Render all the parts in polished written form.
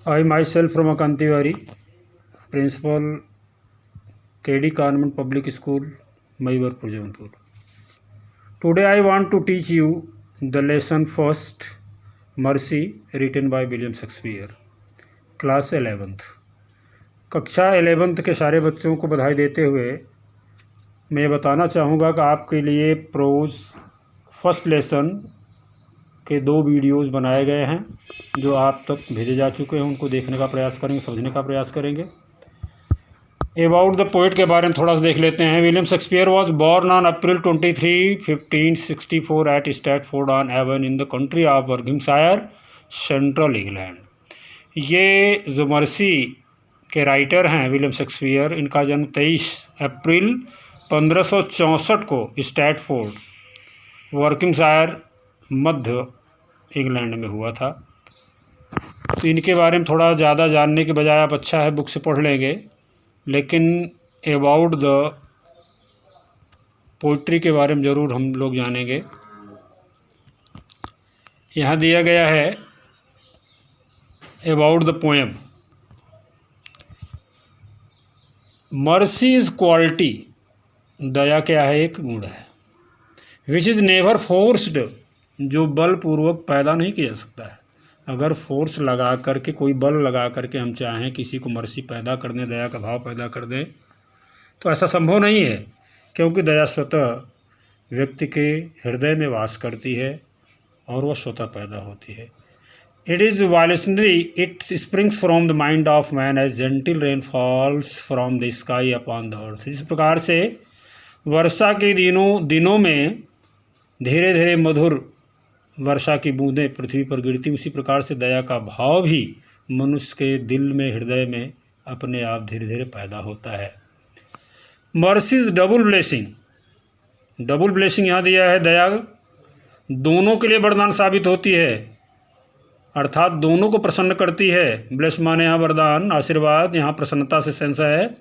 I myself from Akantiwari, Principal KD Convent Public School, Maivarpur, Jaunpur. Today I want to teach you the lesson first, Mercy, written by William Shakespeare, class 11th। कक्षा 11th के सारे बच्चों को बधाई देते हुए मैं बताना चाहूँगा कि आपके लिए प्रोज फर्स्ट लेसन के 2 वीडियोस बनाए गए हैं जो आप तक भेजे जा चुके हैं। उनको देखने का प्रयास करेंगे, समझने का प्रयास करेंगे। अबाउट द पोइट के बारे में थोड़ा सा देख लेते हैं। William Shakespeare was born on April 23, 1564 at Stratford on Avon in the country of Warwickshire, central England. ये जो मर्सी के राइटर हैं विलियम शेक्सपियर, इनका जन्म 23 अप्रैल 1564 को स्टैटफोर्ड, वर्किंगशायर, मध्य इंग्लैंड में हुआ था। तो इनके बारे में थोड़ा ज़्यादा जानने के बजाय आप अच्छा है बुक से पढ़ लेंगे, लेकिन अबाउट द पोइट्री के बारे में ज़रूर हम लोग जानेंगे। यहाँ दिया गया है about the poem, mercy is quality, दया क्या है, एक गुण है, विच इज़ नेवर फोर्स्ड, जो बलपूर्वक पैदा नहीं किया जा सकता है। अगर फोर्स लगा करके, कोई बल लगा करके हम चाहें किसी को मर्सी पैदा कर दें, दया का भाव पैदा कर दें, तो ऐसा संभव नहीं है, क्योंकि दया स्वतः व्यक्ति के हृदय में वास करती है और वह स्वतः पैदा होती है। It is voluntary, it springs from the mind of man as gentle rain falls from the sky upon the earth. इस प्रकार से वर्षा के दिनों में धीरे धीरे मधुर वर्षा की बूंदें पृथ्वी पर गिरती, उसी प्रकार से दया का भाव भी मनुष्य के दिल में, हृदय में अपने आप धीरे धीरे पैदा होता है। Mercies double blessing, double blessing यहाँ दिया है, दया दोनों के लिए वरदान साबित होती है, अर्थात दोनों को प्रसन्न करती है। ब्लेस माने यहाँ वरदान, आशीर्वाद, यहाँ प्रसन्नता से सेंस है।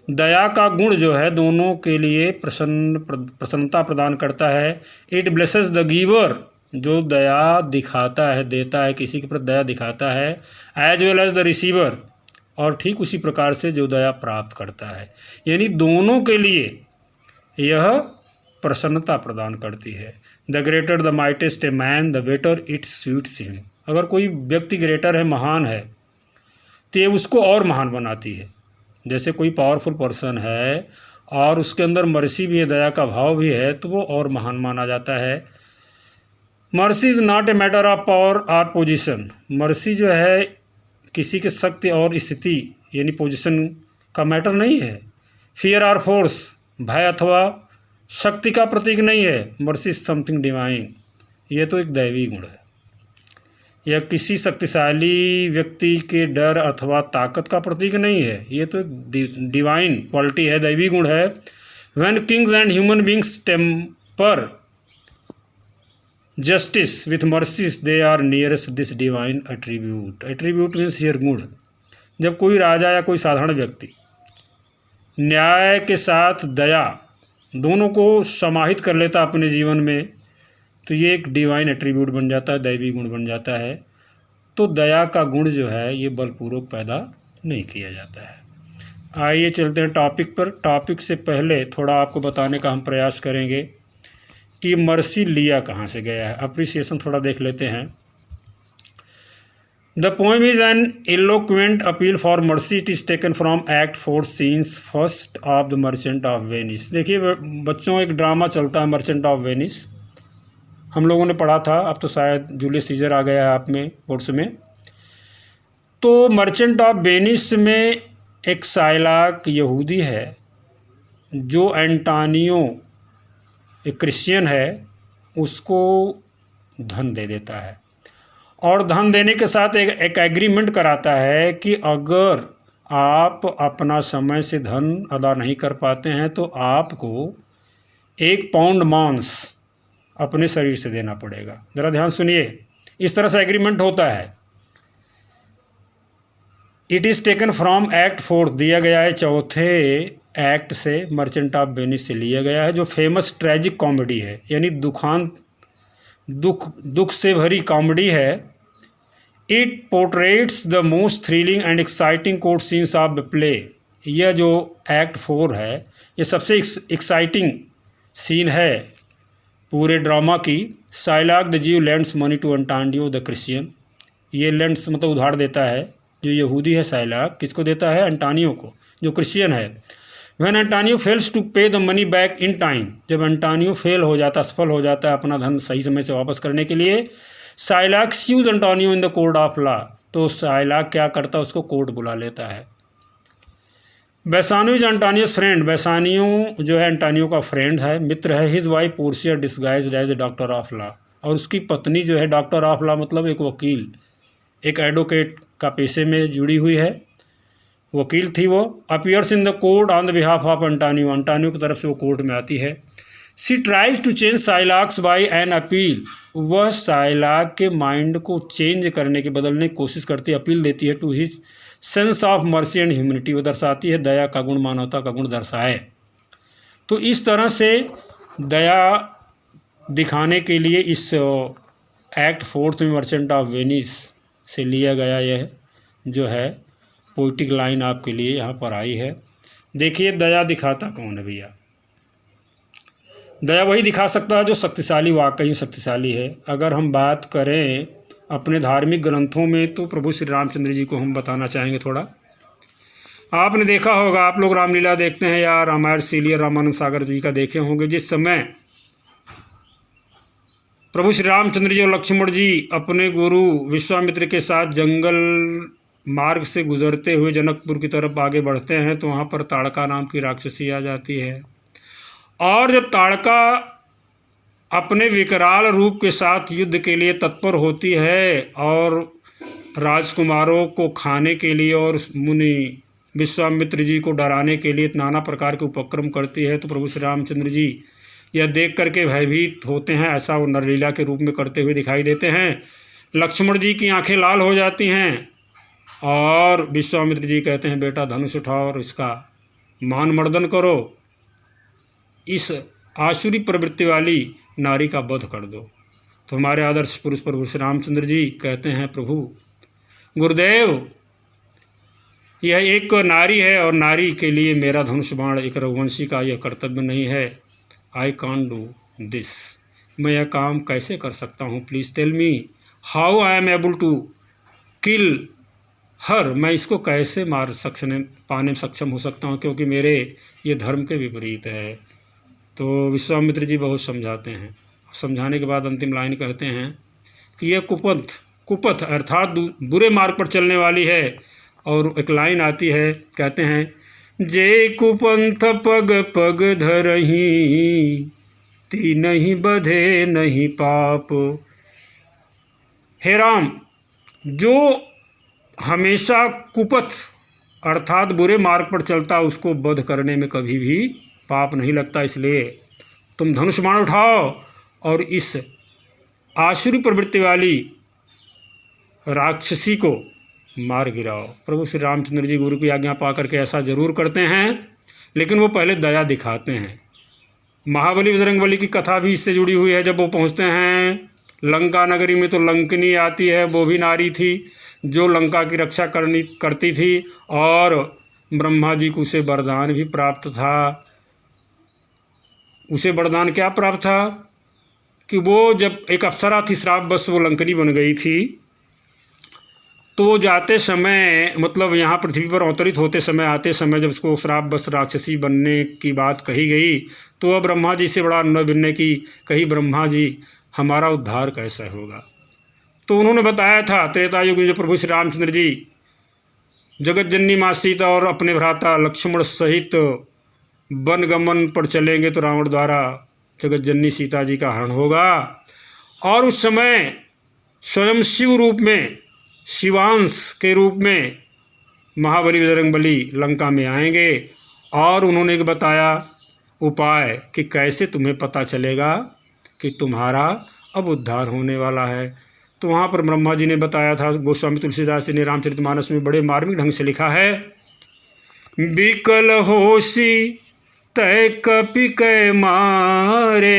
दया का गुण जो है दोनों के लिए प्रसन्नता प्रदान करता है। इट ब्लेसेस द गिवर, जो दया दिखाता है, देता है, किसी के प्रति दया दिखाता है, as well as the receiver, और ठीक उसी प्रकार से जो दया प्राप्त करता है, यानी दोनों के लिए यह प्रसन्नता प्रदान करती है। The greater the mightiest a man the better it sweets him. अगर कोई व्यक्ति ग्रेटर है, महान है, तो ये उसको और महान बनाती है। जैसे कोई पावरफुल पर्सन है और उसके अंदर मर्सी भी है, दया का भाव भी है, तो वो और महान माना जाता है। Mercy is not a matter of power और पोजीशन। मर्सी जो है किसी के शक्ति और स्थिति यानी पोजीशन का मैटर नहीं है। फियर और फोर्स, भय अथवा शक्ति का प्रतीक नहीं है। मर्सी इज समथिंग डिवाइन, ये तो एक दैवी गुण है। यह किसी शक्तिशाली व्यक्ति के डर अथवा ताकत का प्रतीक नहीं है, ये तो एक डिवाइन क्वालिटी है, दैवी गुण है। When kings and human beings temper justice with mercies they are nearest this divine attribute. Attribute means here गुण। जब कोई राजा या कोई साधारण व्यक्ति न्याय के साथ दया दोनों को समाहित कर लेता अपने जीवन में, तो ये एक डिवाइन एट्रीब्यूट बन जाता है, दैवी गुण बन जाता है। तो दया का गुण जो है ये बलपूर्वक पैदा नहीं किया जाता है। आइए चलते हैं टॉपिक पर। टॉपिक से पहले थोड़ा आपको बताने का हम प्रयास करेंगे कि मर्सी लिया कहाँ से गया है। अप्रिसिएशन थोड़ा देख लेते हैं। The poem is an eloquent appeal for mercy. It is taken from act 4 scenes first of the merchant of Venice. देखिए बच्चों, एक ड्रामा चलता है मर्चेंट ऑफ वेनिस, हम लोगों ने पढ़ा था, अब तो शायद जूलियस सीजर आ गया है आप में कोर्स में। तो मर्चेंट ऑफ वेनिस में एक साइलाक यहूदी है जो एंटानियो, एक क्रिश्चियन है, उसको धन दे देता है और धन देने के साथ एक एग्रीमेंट कराता है कि अगर आप अपना समय से धन अदा नहीं कर पाते हैं तो आपको 1 पाउंड मांस अपने शरीर से देना पड़ेगा। ज़रा ध्यान सुनिए, इस तरह से एग्रीमेंट होता है। It is taken from act 4, दिया गया है 4th एक्ट से, मर्चेंट ऑफ वेनिस से लिया गया है, जो फेमस ट्रेजिक कॉमेडी है, यानी दुख से भरी कॉमेडी है। It portraits the most thrilling and exciting court scenes of the play. यह जो एक्ट 4 है ये सबसे एक्साइटिंग सीन है पूरे ड्रामा की। Shylock the Jew lends money to Antonio the Christian. ये लेंड्स मतलब उधार देता है, जो यहूदी है साइलाक किसको देता है, एंटानियो को, जो क्रिश्चियन है। व्हेन एंटानियो फेल्स टू पे the money back in time, जब एंटानियो फेल हो जाता, असफल हो जाता है अपना धन सही समय से वापस करने के लिए, Shylock sues Antonio in the court of law, तो साइलाक क्या करता है, उसको कोर्ट बुला लेता है। बेसानियो इज एंटानियोस फ्रेंड, बेसानियो जो है एंटानियो का फ्रेंड है, मित्र है। His wife Portia disguised as a doctor of law, और उसकी पत्नी जो है डॉक्टर ऑफ लॉ मतलब एक वकील, एक एडवोकेट का पेशे में जुड़ी हुई है, वकील थी वो। Appears in the court on the behalf of Antonio, Antonio की तरफ से वो कोर्ट में आती है। She tries to change Shylock's by an appeal, वह साइलाक के माइंड को चेंज करने के, बदलने की कोशिश करती है, अपील देती है to his sense of mercy and humanity, वो दर्शाती है दया का गुण, मानवता का गुण दर्शाए। तो इस तरह से दया दिखाने के लिए इस एक्ट 4 में मर्चेंट ऑफ वेनिस से लिया गया यह जो है पोइटिक लाइन आपके लिए यहाँ पर आई है। देखिए दया दिखाता कौन है भैया, दया वही दिखा सकता है जो शक्तिशाली, वाकई शक्तिशाली है। अगर हम बात करें अपने धार्मिक ग्रंथों में तो प्रभु श्री रामचंद्र जी को हम बताना चाहेंगे थोड़ा। आपने देखा होगा, आप लोग रामलीला देखते हैं या रामायण सीरियल रामानंद सागर जी का देखे होंगे, जिस समय प्रभु श्री रामचंद्र जी और लक्ष्मण जी अपने गुरु विश्वामित्र के साथ जंगल मार्ग से गुजरते हुए जनकपुर की तरफ आगे बढ़ते हैं, तो वहाँ पर ताड़का नाम की राक्षसी आ जाती है। और जब ताड़का अपने विकराल रूप के साथ युद्ध के लिए तत्पर होती है और राजकुमारों को खाने के लिए और मुनि विश्वामित्र जी को डराने के लिए नाना प्रकार के उपक्रम करती है, तो प्रभु श्री रामचंद्र जी यह देख करके भयभीत होते हैं। ऐसा वो नरलीला के रूप में करते हुए दिखाई देते हैं। लक्ष्मण जी की आंखें लाल हो जाती हैं और विश्वामित्र जी कहते हैं बेटा धनुष उठाओ और इसका मान मर्दन करो, इस आसुरी प्रवृत्ति वाली नारी का वध कर दो। तो हमारे आदर्श पुरुष प्रभु श्री रामचंद्र जी कहते हैं प्रभु गुरुदेव यह एक नारी है और नारी के लिए मेरा धनुष बाण एक रघुवंशी का यह कर्तव्य नहीं है। आई कांट डू दिस, मैं यह काम कैसे कर सकता हूँ, please tell me how I am able to kill her, मैं इसको कैसे पाने में सक्षम हो सकता हूँ, क्योंकि मेरे ये धर्म के विपरीत है। तो विश्वामित्र जी बहुत समझाते हैं, समझाने के बाद अंतिम लाइन कहते हैं कि यह कुपथ अर्थात बुरे मार्ग पर चलने वाली है। और एक लाइन आती है, कहते हैं जे कुपंथ पग पग धरही ती नहीं बधे नहीं पाप। हे राम, जो हमेशा कुपथ अर्थात बुरे मार्ग पर चलता उसको वध करने में कभी भी पाप नहीं लगता। इसलिए तुम धनुष बाण उठाओ और इस आसुरी प्रवृत्ति वाली राक्षसी को मार गिराओ। प्रभु श्री रामचंद्र जी गुरु की आज्ञा पा करके ऐसा जरूर करते हैं, लेकिन वो पहले दया दिखाते हैं। महाबली बजरंगबली की कथा भी इससे जुड़ी हुई है। जब वो पहुंचते हैं लंका नगरी में तो लंकिनी आती है, वो भी नारी थी जो लंका की रक्षा करती थी और ब्रह्मा जी को उसे वरदान भी प्राप्त था। उसे वरदान क्या प्राप्त था कि वो जब एक अप्सरा थी, श्रापवश वो लंकनी बन गई थी, तो वो जाते समय मतलब यहाँ पृथ्वी पर अवतरित होते समय आते समय जब उसको श्रापवश राक्षसी बनने की बात कही गई, तो वह ब्रह्मा जी से बड़ा अनुनय विनय की कही, ब्रह्मा जी हमारा उद्धार कैसे होगा। तो उन्होंने बताया था त्रेता युग में जो प्रभु श्री रामचंद्र जी जगत जननी माँ सीता और अपने भ्राता लक्ष्मण सहित वन गमन पर चलेंगे तो रावण द्वारा जगत जननी सीता जी का हरण होगा। और उस समय स्वयं शिव रूप में, शिवांश के रूप में महाबली बजरंगबली लंका में आएंगे। और उन्होंने एक बताया उपाय कि कैसे तुम्हें पता चलेगा कि तुम्हारा अब उद्धार होने वाला है। तो वहाँ पर ब्रह्मा जी ने बताया था, गोस्वामी तुलसीदास जी ने रामचरितमानस में बड़े मार्मिक ढंग से लिखा है, बिकल होशी तय कपि कै मारे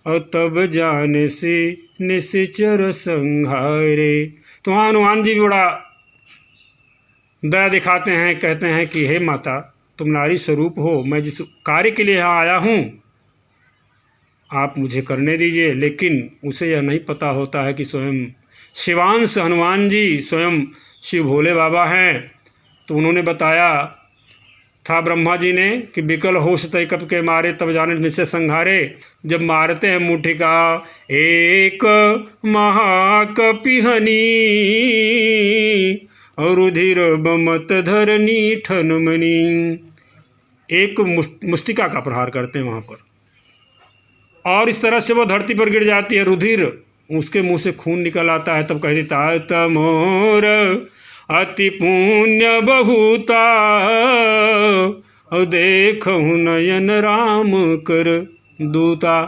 और तब जाने से निश्चर संहारे। तो वहाँ हनुमान जी भी बड़ा दया दिखाते हैं, कहते हैं कि हे माता, तुम नारी स्वरूप हो, मैं जिस कार्य के लिए यहाँ आया हूँ आप मुझे करने दीजिए। लेकिन उसे यह नहीं पता होता है कि स्वयं शिवांश हनुमान जी स्वयं शिव भोले बाबा हैं। तो उन्होंने बताया था ब्रह्मा जी ने कि बिकल होश तय कप के मारे तब जाने निश्चय संघारे। जब मारते हैं मुठिका एक महाकपिहनी और रुधिर बमत धरनी ठनमनी, एक मुष्टिका का प्रहार करते हैं वहाँ पर, और इस तरह से वो धरती पर गिर जाती है, रुधिर उसके मुंह से खून निकल आता है। तब कहती तात मोर अति पुण्य बहुता और देखूँ नयन राम कर दूता,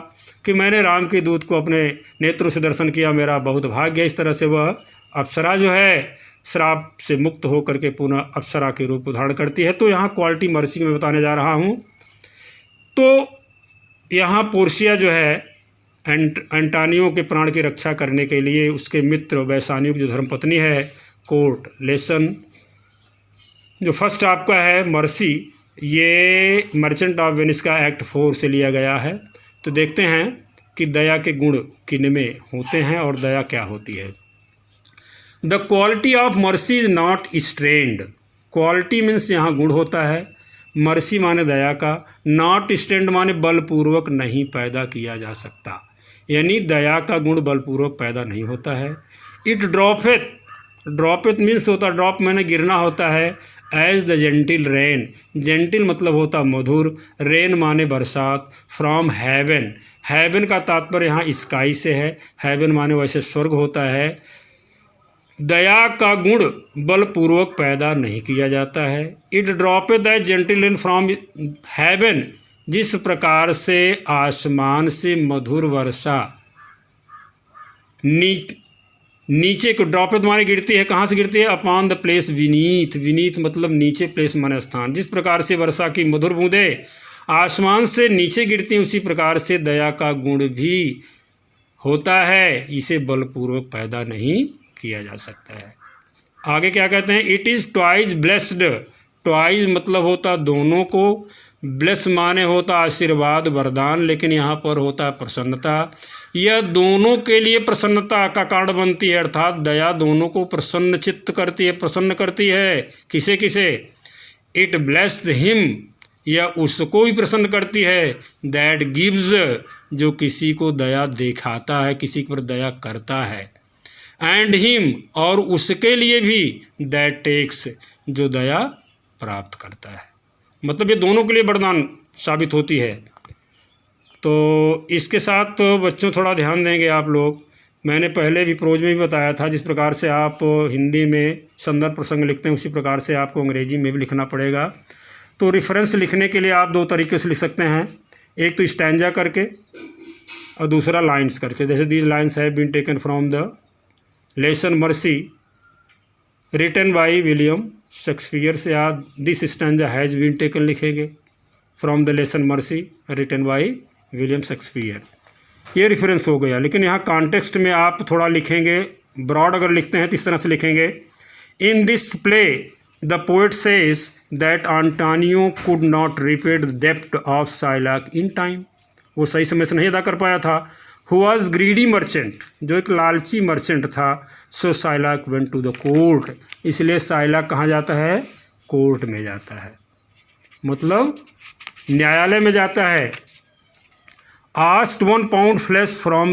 कि मैंने राम के दूत को अपने नेत्रों से दर्शन किया, मेरा बहुत भाग्य है। इस तरह से वह अप्सरा जो है श्राप से मुक्त होकर के पुनः अप्सरा के रूप धारण करती है। तो यहाँ क्वालिटी मर्सी में बताने जा रहा हूँ। तो यहाँ पोर्शिया जो है एंटानियो के प्राण की रक्षा करने के लिए उसके मित्र वैसानियों की जो धर्मपत्नी है कोर्ट लेसन, जो फर्स्ट आपका है मर्सी, ये मर्चेंट ऑफ वेनिस का एक्ट 4 से लिया गया है। तो देखते हैं कि दया के गुण किन में होते हैं और दया क्या होती है। The quality of mercy is not strained. Quality means यहाँ गुण होता है, मर्सी माने दया का, नॉट स्ट्रेंड माने बलपूर्वक नहीं पैदा किया जा सकता, यानी दया का गुण बलपूर्वक पैदा नहीं होता है। इट ड्रॉपेथ, ड्रॉपेथ मीन्स होता ड्रॉप माने गिरना होता है, as the gentle rain, gentle मतलब होता मधुर, रेन माने बरसात, फ्रॉम हेवन, हेवन का तात्पर्य यहाँ स्काई से है, हेवन माने वैसे स्वर्ग होता है। दया का गुण बलपूर्वक पैदा नहीं किया जाता है। It droppeth as gentle rain from heaven, जिस प्रकार से आसमान से मधुर वर्षा नीचे को ड्रॉपेथ माने गिरती है, कहाँ से गिरती है, upon the place Vineeth, Vineeth मतलब नीचे, प्लेस माने स्थान, जिस प्रकार से वर्षा की मधुर बूंदें आसमान से नीचे गिरती हैं उसी प्रकार से दया का गुण भी होता है, इसे बलपूर्वक पैदा नहीं किया जा सकता है। आगे क्या कहते हैं, it is twice blessed, twice मतलब होता दोनों को, ब्लेस माने होता आशीर्वाद वरदान, लेकिन यहाँ पर होता है प्रसन्नता, यह दोनों के लिए प्रसन्नता का कारण बनती है, अर्थात दया दोनों को प्रसन्न चित्त करती है, प्रसन्न करती है। किसे किसे, इट ब्लेस्ड हिम, यह उसको भी प्रसन्न करती है, दैट गिव्स, जो किसी को दया दिखाता है, किसी पर दया करता है, एंड हिम, और उसके लिए भी, दैट टेक्स, जो दया प्राप्त करता है। मतलब ये दोनों के लिए वरदान साबित होती है। तो इसके साथ तो बच्चों थोड़ा ध्यान देंगे आप लोग, मैंने पहले भी प्रोज में भी बताया था, जिस प्रकार से आप हिंदी में संदर्भ प्रसंग लिखते हैं उसी प्रकार से आपको अंग्रेजी में भी लिखना पड़ेगा। तो रेफरेंस लिखने के लिए आप दो तरीके से लिख सकते हैं, एक तो स्टैंजा करके और दूसरा लाइन्स करके। जैसे these lines have been taken from the lesson mercy written by William Shakespeare से, या this stanza has been taken लिखेंगे from the lesson mercy written by William Shakespeare, ये रेफरेंस हो गया। लेकिन यहाँ कॉन्टेक्स्ट में आप थोड़ा लिखेंगे, ब्रॉड अगर लिखते हैं तो इस तरह से लिखेंगे, इन this play the poet says that Antonio could not repay the डेब्ट ऑफ साइलाक इन टाइम, वो सही समय से नहीं अदा कर पाया था। हु वॉज ग्रीडी मर्चेंट, जो एक लालची मर्चेंट था, सो साइलाक वेंट टू द कोर्ट, इसलिए साइलाक कहाँ जाता है, कोर्ट में जाता है, मतलब न्यायालय में जाता है। Asked 1 pound flesh from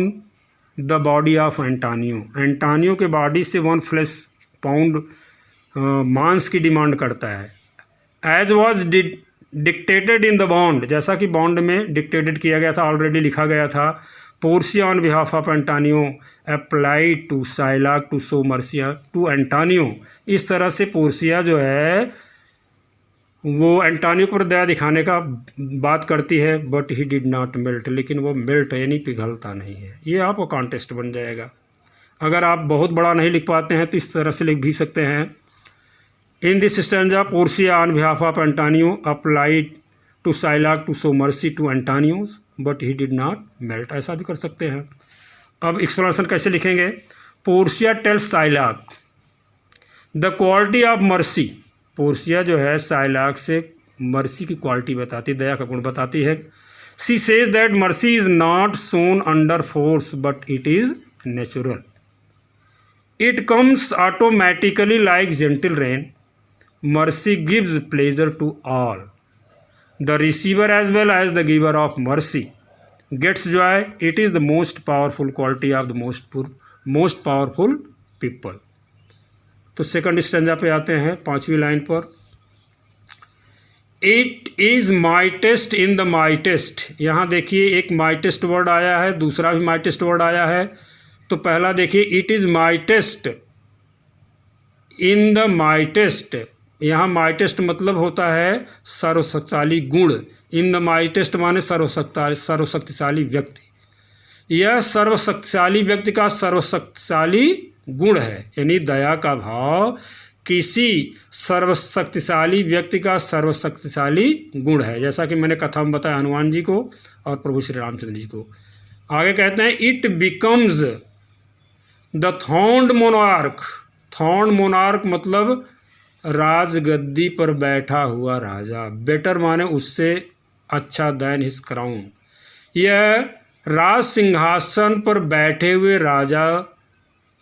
the body of Antonio, Antonio के बॉडी से 1 फ्लैश पाउंड मांस की डिमांड करता है। As was dictated in the bond, जैसा कि बॉन्ड में डिक्टेटेड किया गया था, ऑलरेडी लिखा गया था। Portia on behalf of Antonio applied to Shylock to show mercy to Antonio, इस तरह से पोर्सिया जो है वो एंटोनियो पर दया दिखाने का बात करती है, but he did not melt, लेकिन वो मेल्ट यानी पिघलता नहीं है। ये आपका कॉन्टेस्ट बन जाएगा। अगर आप बहुत बड़ा नहीं लिख पाते हैं तो इस तरह से लिख भी सकते हैं, in this stanza Portia on behalf of Antonio applied to Shylock to show mercy to Antonio but he did not melt, ऐसा भी कर सकते हैं। अब एक्सप्लेनेशन कैसे लिखेंगे, Portia tells Shylock the quality of mercy. Portia जो है साइलाक से मर्सी की क्वालिटी बताती है, दया का गुण बताती है। She says that mercy is not sown under force but it is natural. It comes automatically like gentle rain. Mercy gives pleasure to all. The receiver as well as the giver of mercy gets joy. It is the most powerful quality of the most powerful people. तो second stanza पे आते हैं, 5वीं line पर। It is mightiest in the mightiest. यहाँ देखिए एक mightiest word आया है, दूसरा भी माइटेस्ट वर्ड आया है। तो पहला देखिए it is mightiest in the mightiest. यहाँ माइटेस्ट मतलब होता है सर्वशक्तिशाली गुण। इन द माइटेस्ट माने सर्वशक्तिशाली व्यक्ति। यह सर्वशक्तिशाली व्यक्ति का सर्वशक्तिशाली गुण है, यानी दया का भाव किसी सर्वशक्तिशाली व्यक्ति का सर्वशक्तिशाली गुण है, जैसा कि मैंने कथा में बताया हनुमान जी को और प्रभु श्री रामचंद्र जी को। आगे कहते हैं it becomes the throned monarch. Throned monarch मतलब राजगद्दी पर बैठा हुआ राजा। बेटर माने उससे अच्छा दैन हिज क्राउन। यह राज सिंहासन पर बैठे हुए राजा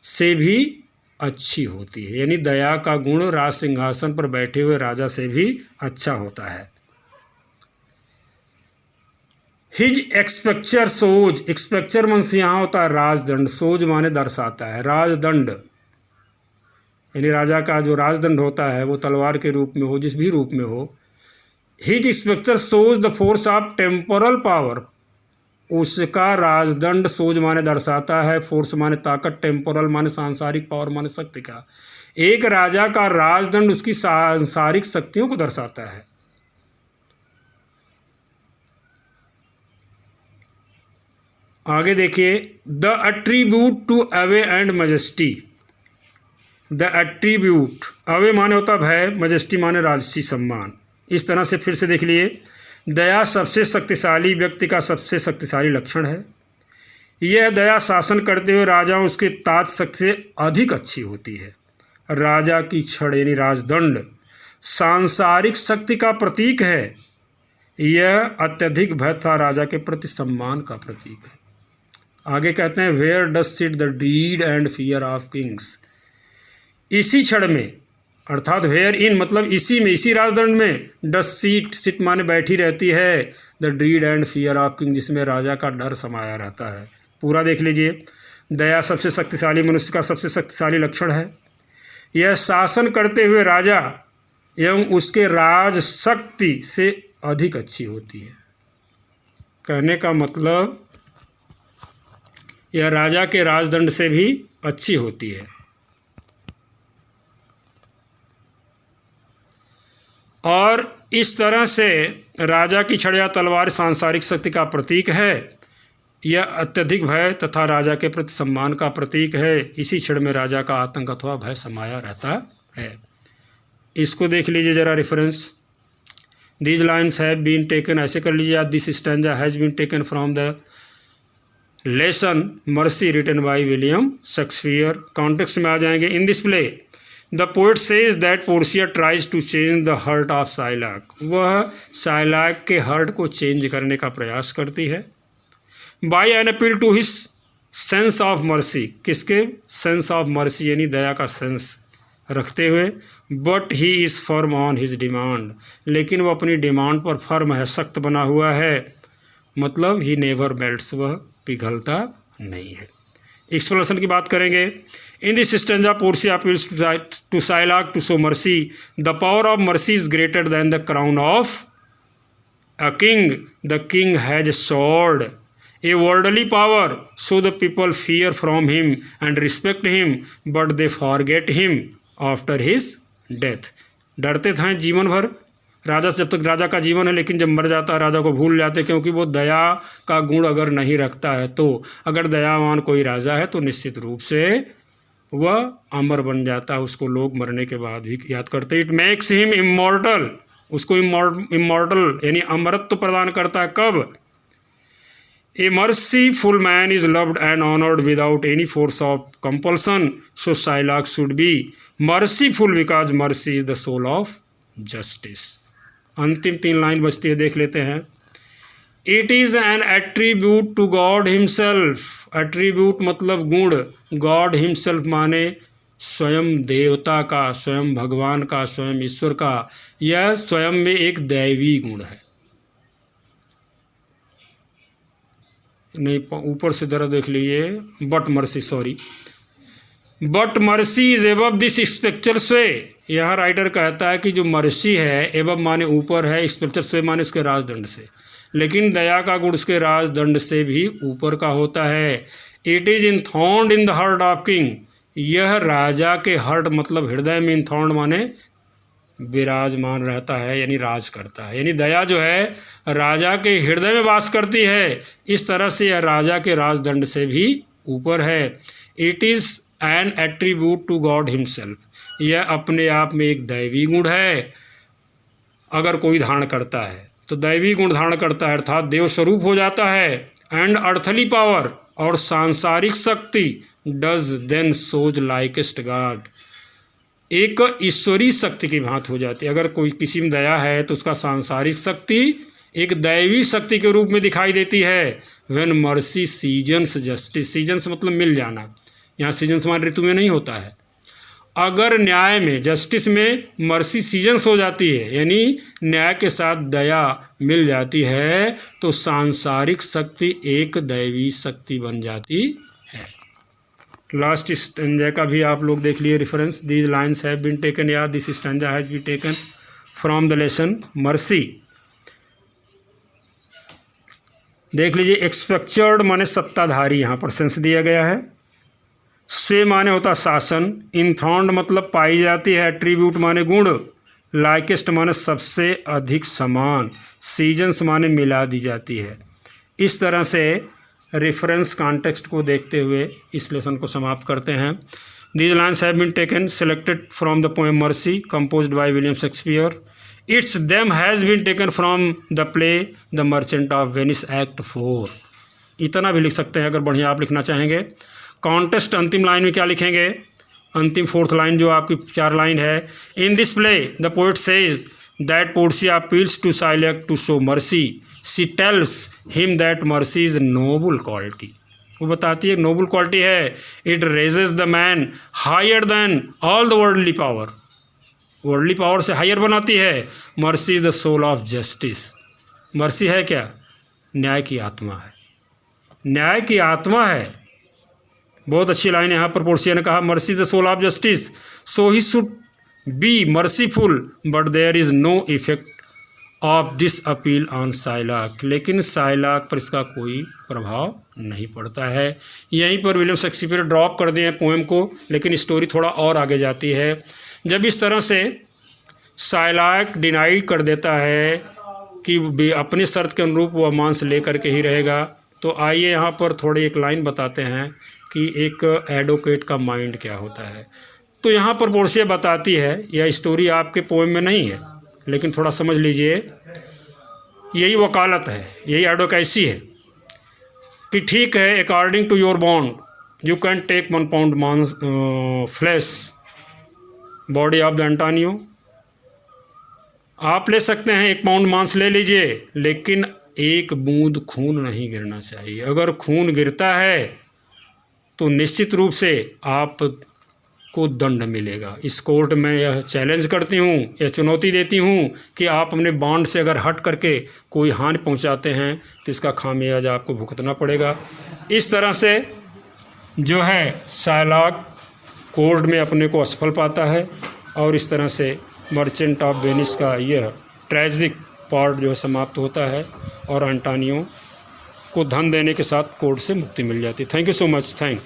से भी अच्छी होती है, यानी दया का गुण राज सिंहासन पर बैठे हुए राजा से भी अच्छा होता है। हिज एक्सपेक्चर सोज। एक्सपेक्चर मन से यहाँ होता है राजदंड। सोज माने दर्शाता है राजदंड, यानी राजा का जो राजदंड होता है वो तलवार के रूप में हो, जिस भी रूप में हो। His sceptre shows the force of temporal power. उसका राजदंड सोज माने दर्शाता है, फोर्स माने ताकत, टेम्पोरल माने सांसारिक, पावर माने शक्ति का। एक राजा का राजदंड उसकी सांसारिक शक्तियों को दर्शाता है। आगे देखिए the attribute to awe and majesty. The attribute, awe माने होता भय, मजेस्टी माने राजसी सम्मान। इस तरह से फिर से देख लिए, दया सबसे शक्तिशाली व्यक्ति का सबसे शक्तिशाली लक्षण है। यह दया शासन करते हुए राजा उसके ताज शक्ति से अधिक अच्छी होती है। राजा की छड़ यानी राजदंड सांसारिक शक्ति का प्रतीक है। यह अत्यधिक भय था राजा के प्रति सम्मान का प्रतीक है। आगे कहते हैं where does sit the dread and fear of kings. इसी छड़ में, अर्थात वेयर इन मतलब इसी में, इसी राजदंड में, डज सीट, सिट माने बैठी रहती है, the dread and fear of king, जिसमें राजा का डर समाया रहता है। पूरा देख लीजिए, दया सबसे शक्तिशाली मनुष्य का सबसे शक्तिशाली लक्षण है। यह शासन करते हुए राजा एवं उसके राज शक्ति से अधिक अच्छी होती है। कहने का मतलब यह राजा के राजदंड से भी अच्छी होती है। और इस तरह से राजा की छड़ या तलवार सांसारिक शक्ति का प्रतीक है। यह अत्यधिक भय तथा राजा के प्रति सम्मान का प्रतीक है। इसी छड़ में राजा का आतंक अथवा भय समाया रहता है। इसको देख लीजिए जरा reference. These lines have been taken, ऐसे कर लीजिए, this stanza has been taken from the lesson mercy written by William Shakespeare. Context में आ जाएंगे। In this play the poet says that Portia tries to change the heart of Shylock. वह Shylock के hurt को change करने का प्रयास करती है। By an appeal to his sense of mercy, किसके सेंस ऑफ मर्सी यानी दया का सेंस रखते हुए। But he is firm on his demand, लेकिन वह अपनी डिमांड पर फर्म है, सख्त बना हुआ है। मतलब ही नेवर मेल्ट्स, वह पिघलता नहीं है। एक्सप्लेनेशन की बात करेंगे। In this stanza Portia appeals to Shylock to show mercy. The power of mercy is greater than the crown of a king. The king has a sword, a worldly power, so the people fear from him and respect him, but they forget him after his death. डरते थे जीवन भर राजा से, जब तक राजा का जीवन है, लेकिन जब मर जाता है राजा को भूल जाते, क्योंकि वो दया का गुण अगर नहीं रखता है तो। अगर दयावान कोई राजा है तो निश्चित रूप से वह अमर बन जाता है, उसको लोग मरने के बाद भी याद करते। इट मेक्स हिम इमॉर्टल, उसको इमॉर्टल यानी अमरत्व प्रदान करता है। कब? A merciful man is loved and honoured without any force of compulsion, so Shylock should be merciful because mercy is the soul of justice. अंतिम 3 लाइन बचती है, देख लेते हैं। It is an attribute to God himself. Attribute मतलब गुण, God himself माने स्वयं देवता का, स्वयं भगवान का, स्वयं ईश्वर का। यह स्वयं में एक दैवी गुण है। नहीं, ऊपर से जरा देख लीजिए, but mercy, sorry, but mercy is above this स्पेक्चर स्वे। यह राइटर कहता है कि जो मर्सी है, एबव माने ऊपर है, स्पेक्चर स्वे माने उसके राजदंड से, लेकिन दया का गुण उसके राजदंड से भी ऊपर का होता है। It is enthroned in the heart of king. यह राजा के हार्ट मतलब हृदय में, इनथॉन्ड माने विराजमान रहता है, यानी राज करता है। यानी दया जो है राजा के हृदय में वास करती है। इस तरह से यह राजा के राजदंड से भी ऊपर है। It is an attribute to God himself. यह अपने आप में एक दैवी गुण है। अगर कोई धारण करता है तो दैवी गुण धारण करता है, अर्थात देव स्वरूप हो जाता है। एंड अर्थली पावर, और सांसारिक शक्ति, डज देन सोज लाइकेस्ट गॉड। एक ईश्वरीय शक्ति की भांति हो जाती है। अगर कोई किसी में दया है तो उसका सांसारिक शक्ति एक दैवी शक्ति के रूप में दिखाई देती है। When mercy seasons justice. Seasons मतलब मिल जाना, यहाँ सीजन्स मान ऋतु में नहीं होता है। अगर न्याय में, जस्टिस में मर्सी सीजन्स हो जाती है, यानी न्याय के साथ दया मिल जाती है, तो सांसारिक शक्ति एक दैवी शक्ति बन जाती है। लास्ट स्टैंजा का भी आप लोग देख लिए reference. These lines have been taken, या this stanza has been taken from the lesson mercy. देख लीजिए, एक्सपेक्चर्ड माने सत्ताधारी, यहाँ पर सेंस दिया गया है। स्वे माने होता शासन। इनथ्रॉन्ड मतलब पाई जाती है। एट्रीब्यूट माने गुण। लाइकेस्ट माने सबसे अधिक समान। सीजन्स माने मिला दी जाती है। इस तरह से रेफरेंस कॉन्टेक्स्ट को देखते हुए इस लेसन को समाप्त करते हैं। These lines have been taken selected from the poem mercy composed by William Shakespeare. It's them has been taken from the play the merchant of Venice act 4। इतना भी लिख सकते हैं अगर बढ़िया आप लिखना चाहेंगे। कॉन्टेस्ट अंतिम लाइन में क्या लिखेंगे? अंतिम 4th लाइन जो आपकी 4 लाइन है। In this play the poet says that Portia appeals to Shylock to show mercy. She tells him that mercy is noble quality. वो बताती है नोबल क्वालिटी है। It raises the man higher than all the worldly power. Worldly power से higher बनाती है। Mercy is the soul of justice. Mercy है क्या? न्याय की आत्मा है। न्याय की आत्मा है। बहुत अच्छी लाइन यहाँ पर पोर्सिया ने कहा, mercy is the soul of justice, so he should be merciful, but there is no effect of this appeal on Shylock. लेकिन साइलाक पर इसका कोई प्रभाव नहीं पड़ता है। यहीं पर विलियम शेक्सपियर ड्रॉप कर दिए पोएम को, लेकिन स्टोरी थोड़ा और आगे जाती है। जब इस तरह से साइलाक डिनाई कर देता है कि अपनी शर्त के अनुरूप वह मांस लेकर के ही रहेगा, तो आइए यहाँ पर थोड़ी एक लाइन बताते हैं कि एक एडवोकेट का माइंड क्या होता है। तो यहाँ पर पोर्सिया बताती है, यह स्टोरी आपके पोएम में नहीं है, लेकिन थोड़ा समझ लीजिए, यही वकालत है, यही एडवोकेसी है कि ठीक है, according to your bond you can take 1 pound मांस flesh body of the Antonio. आप ले सकते हैं 1 pound मांस ले लीजिए, लेकिन 1 बूंद खून नहीं गिरना चाहिए। अगर खून गिरता है तो निश्चित रूप से आपको दंड मिलेगा। इस कोर्ट में यह चैलेंज करती हूँ, यह चुनौती देती हूँ कि आप अपने बॉन्ड से अगर हट करके कोई हानि पहुँचाते हैं तो इसका खामियाजा आपको भुगतना पड़ेगा। इस तरह से जो है साइलाक कोर्ट में अपने को असफल पाता है, और इस तरह से मर्चेंट ऑफ वेनिस का यह ट्रेजिक पार्ट जो है समाप्त होता है, और एंटोनियो को धन देने के साथ कोर्ट से मुक्ति मिल जाती है। Thank you so much. Thank